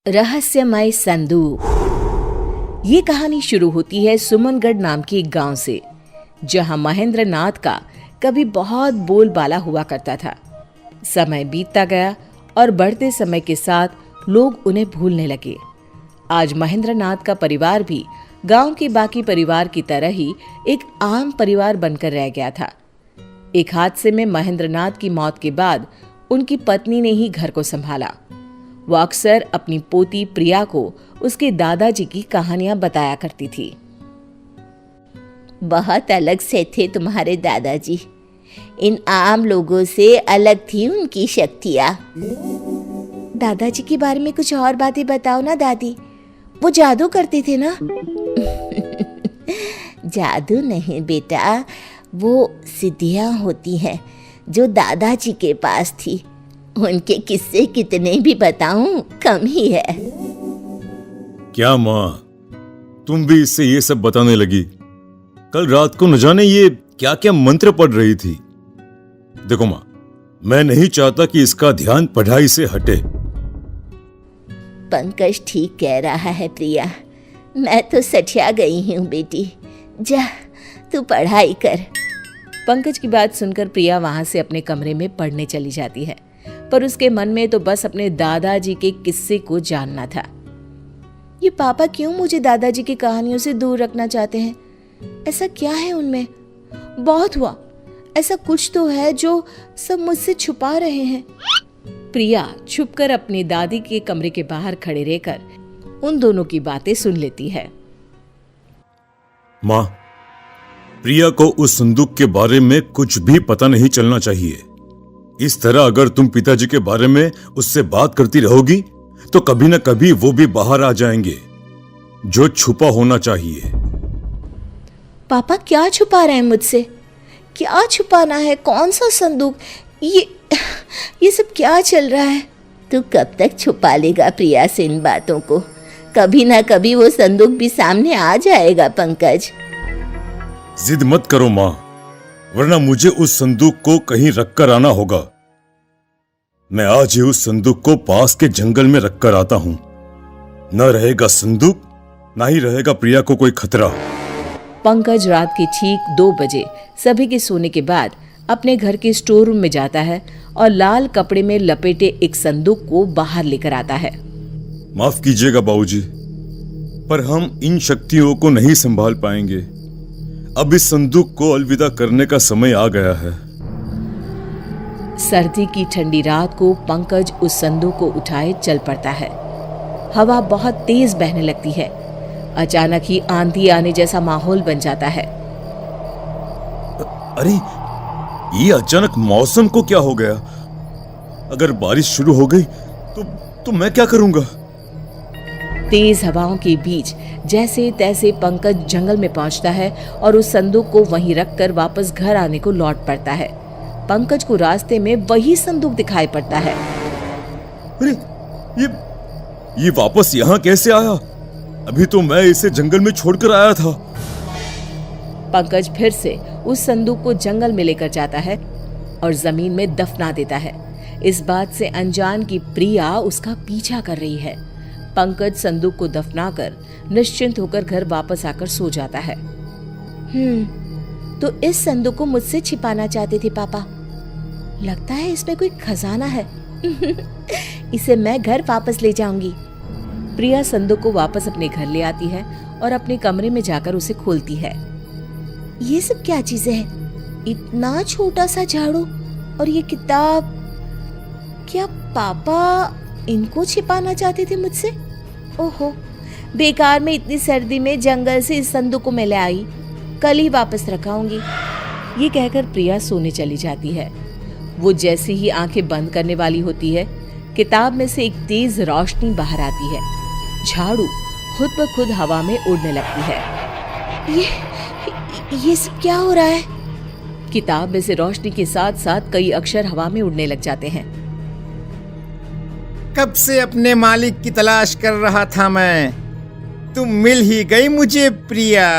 रहस्यमय संदूक। ये कहानी शुरू होती है सुमनगढ़ नाम के एक गांव से, जहां महेंद्र नाथ का कभी बहुत बोलबाला हुआ करता था। समय बीतता गया और बढ़ते समय के साथ लोग उन्हें भूलने लगे। आज महेंद्र नाथ का परिवार भी गांव के बाकी परिवार की तरह ही एक आम परिवार बनकर रह गया था। एक हादसे में महेंद्र नाथ की मौत के बाद उनकी पत्नी ने ही घर को संभाला। वो अक्सर अपनी पोती प्रिया को उसके दादाजी की कहानियां बताया करती थी। बहुत अलग से थे तुम्हारे दादाजी। इन आम लोगों से अलग थी उनकी शक्तियाँ। दादाजी के बारे में कुछ और बातें बताओ ना दादी। वो जादू करते थे ना? जादू नहीं बेटा, वो सिद्धियाँ होती हैं जो दादाजी के पास थी। उनके किस्से कितने भी बताऊं कम ही है। क्या माँ, तुम भी इससे ये सब बताने लगी? कल रात को न जाने ये क्या क्या मंत्र पढ़ रही थी। देखो माँ, मैं नहीं चाहता कि इसका ध्यान पढ़ाई से हटे। पंकज ठीक कह रहा है प्रिया, मैं तो सठिया गई हूँ बेटी। जा तू पढ़ाई कर। पंकज की बात सुनकर प्रिया वहां से अपने कमरे में पढ़ने चली जाती है, पर उसके मन में तो बस अपने दादाजी के किस्से को जानना था। ये पापा क्यों मुझे दादाजी की कहानियों से दूर रखना चाहते हैं? ऐसा क्या है उनमें? बहुत हुआ, ऐसा कुछ तो है जो सब मुझसे छुपा रहे हैं। प्रिया छुपकर अपनी दादी के कमरे के बाहर खड़े रहकर उन दोनों की बातें सुन लेती है। माँ, प्रिया को उस संदूक के बारे में कुछ भी पता नहीं चलना चाहिए। इस तरह अगर तुम पिताजी के बारे में उससे बात करती रहोगी तो कभी न कभी वो भी बाहर आ जाएंगे। जो छुपा होना चाहिए। पापा क्या छुपा रहे हैं मुझसे? क्या छुपाना है? कौन सा संदूक? ये सब क्या चल रहा है? तू कब तक छुपा लेगा प्रिया से इन बातों को? कभी ना कभी वो संदूक भी सामने आ जाएगा पंकज। जिद मत करो माँ, वरना मुझे उस संदूक को कहीं रखकर आना होगा। मैं आज ही उस संदूक को पास के जंगल में रखकर आता हूं। न रहेगा संदूक, ना ही रहेगा प्रिया को कोई खतरा। पंकज रात के ठीक 2 बजे सभी के सोने के बाद अपने घर के स्टोर रूम में जाता है और लाल कपड़े में लपेटे एक संदूक को बाहर लेकर आता है। माफ कीजिएगा बाबूजी, पर हम इन शक्तियों को नहीं संभाल पाएंगे। अब इस संदूक को अलविदा करने का समय आ गया है। सर्दी की ठंडी रात को पंकज उस संदूक को उठाए चल पड़ता है। हवा बहुत तेज बहने लगती है। अचानक ही आंधी आने जैसा माहौल बन जाता है। अरे, ये अचानक मौसम को क्या हो गया? अगर बारिश शुरू हो गई तो मैं क्या करूंगा? तेज हवाओं के बीच जैसे तैसे पंकज जंगल में पहुंचता है और उस संदूक को वहीं रखकर वापस घर आने को लौट पड़ता है। पंकज को रास्ते में वही संदूक दिखाई पड़ता है। अरे, ये वापस यहाँ कैसे आया? अभी तो मैं इसे जंगल में छोड़कर आया था। पंकज फिर से उस संदूक को जंगल में लेकर जाता है और जमीन में दफना देता है। इस बात से अनजान की प्रिया उसका पीछा कर रही है। पंकज संदूक को दफनाकर निश्चिंत होकर घर वापस आकर सो जाता है। तो इस संदूक को मुझसे छिपाना चाहते थे पापा। लगता है इसमें कोई खजाना है। इसे मैं घर वापस ले जाऊंगी। प्रिया संदूक को वापस अपने घर ले आती है और अपने कमरे में जाकर उसे खोलती है। ये सब क्या चीजें हैं? इतना छोटा सा झाड़ू और ये किताब। क्या पापा इनको छिपाना चाहते थे मुझसे? ओहो, बेकार में इतनी सर्दी में जंगल से इस संदूक को मैं ले आई। कल ही वापस रखाऊंगी। ये कहकर प्रिया सोने चली जाती है। वो जैसे ही आंखें बंद करने वाली होती है, किताब में से एक तेज रोशनी बाहर आती है। झाड़ू खुद ब खुद हवा में उड़ने लगती है। ये सब क्या हो रहा है? किताब में से रोशनी के साथ साथ कई अक्षर हवा में उड़ने लग जाते हैं। कब से अपने मालिक की तलाश कर रहा था मैं। तुम मिल ही गई मुझे प्रिया।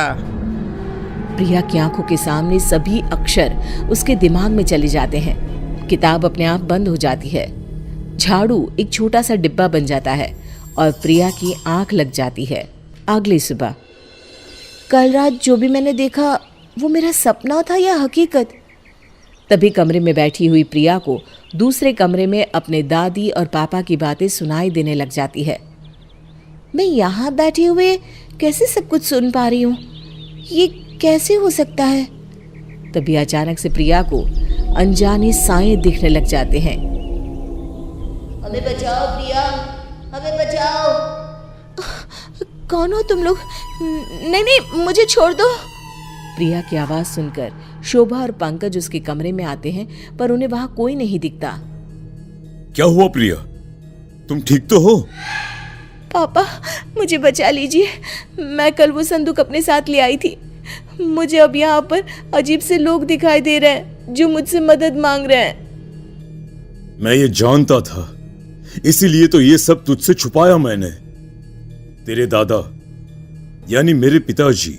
प्रिया की आंखों के सामने सभी अक्षर उसके दिमाग में चले जाते हैं। किताब अपने आप बंद हो जाती है। झाड़ू एक छोटा सा डिब्बा बन जाता है और प्रिया की आंख लग जाती है। अगली सुबह, कल रात जो भी मैंने देखा वो मेरा सपना था या हकीकत? तभी कमरे में बैठी हुई प्रिया को दूसरे कमरे में अपने दादी और पापा की बातें सुनाई देने लग जाती है। मैं यहाँ बैठे हुए कैसे सब कुछ सुन पा रही हूँ? ये कैसे हो सकता है? तभी अचानक से प्रिया को अनजाने साए दिखने लग जाते हैं। हमें बचाओ प्रिया, हमें बचाओ। कौन हो तुम लोग? नहीं नहीं, मुझे छोड़ दो। प्रिया की आवाज सुनकर शोभा और पंकज उसके कमरे में आते हैं, पर उन्हें वहां कोई नहीं दिखता। क्या हुआ प्रिया, तुम ठीक तो हो? पापा, मुझे बचा लीजिए। मैं कल वो संदूक अपने साथ ले आई थी। मुझे अब यहाँ पर अजीब से लोग दिखाई दे रहे हैं जो मुझसे मदद मांग रहे हैं। मैं ये जानता था, इसीलिए तो ये सब तुझसे छुपाया मैंने। तेरे दादा यानी मेरे पिताजी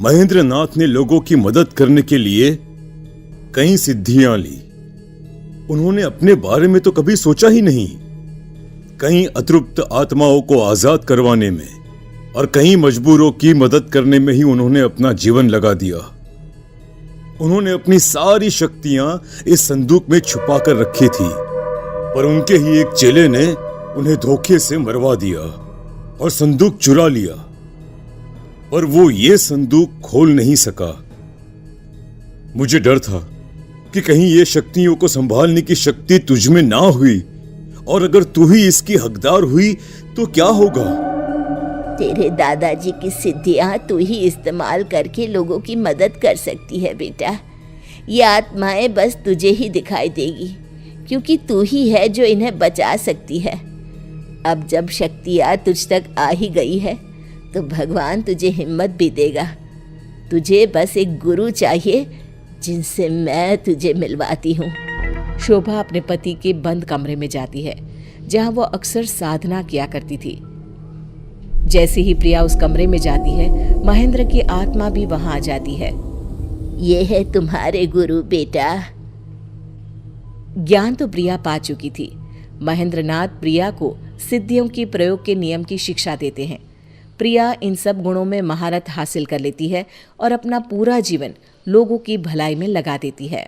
महेंद्र नाथ ने लोगों की मदद करने के लिए कई सिद्धियां ली। उन्होंने अपने बारे में तो कभी सोचा ही नहीं। कई अतृप्त आत्माओं को आजाद करवाने में और कई मजबूरों की मदद करने में ही उन्होंने अपना जीवन लगा दिया। उन्होंने अपनी सारी शक्तियां इस संदूक में छुपा कर रखी थी, पर उनके ही एक चेले ने उन्हें धोखे से मरवा दिया और संदूक चुरा लिया। पर वो ये संदूक खोल नहीं सका। मुझे डर था कि कहीं ये शक्तियों को संभालने की शक्ति तुझ में ना हुई, और अगर तू ही इसकी हकदार हुई तो क्या होगा? तेरे दादाजी की सिद्धियां तू ही इस्तेमाल करके लोगों की मदद कर सकती है बेटा। ये आत्माएं बस तुझे ही दिखाई देगी, क्योंकि तू ही है जो इन्हें बचा सकती है। अब जब शक्तियां तुझ तक आ ही गई है तो भगवान तुझे हिम्मत भी देगा। तुझे बस एक गुरु चाहिए जिनसे मैं तुझे मिलवाती हूँ। शोभा अपने पति के बंद कमरे में जाती है जहां वो अक्सर साधना किया करती थी। जैसे ही प्रिया उस कमरे में जाती है, महेंद्र की आत्मा भी वहां आ जाती है। ये है तुम्हारे गुरु बेटा। ज्ञान तो प्रिया पा चुकी थी। महेंद्र नाथ प्रिया को सिद्धियों की प्रयोग के नियम की शिक्षा देते हैं। प्रिया इन सब गुणों में महारत हासिल कर लेती है और अपना पूरा जीवन लोगों की भलाई में लगा देती है।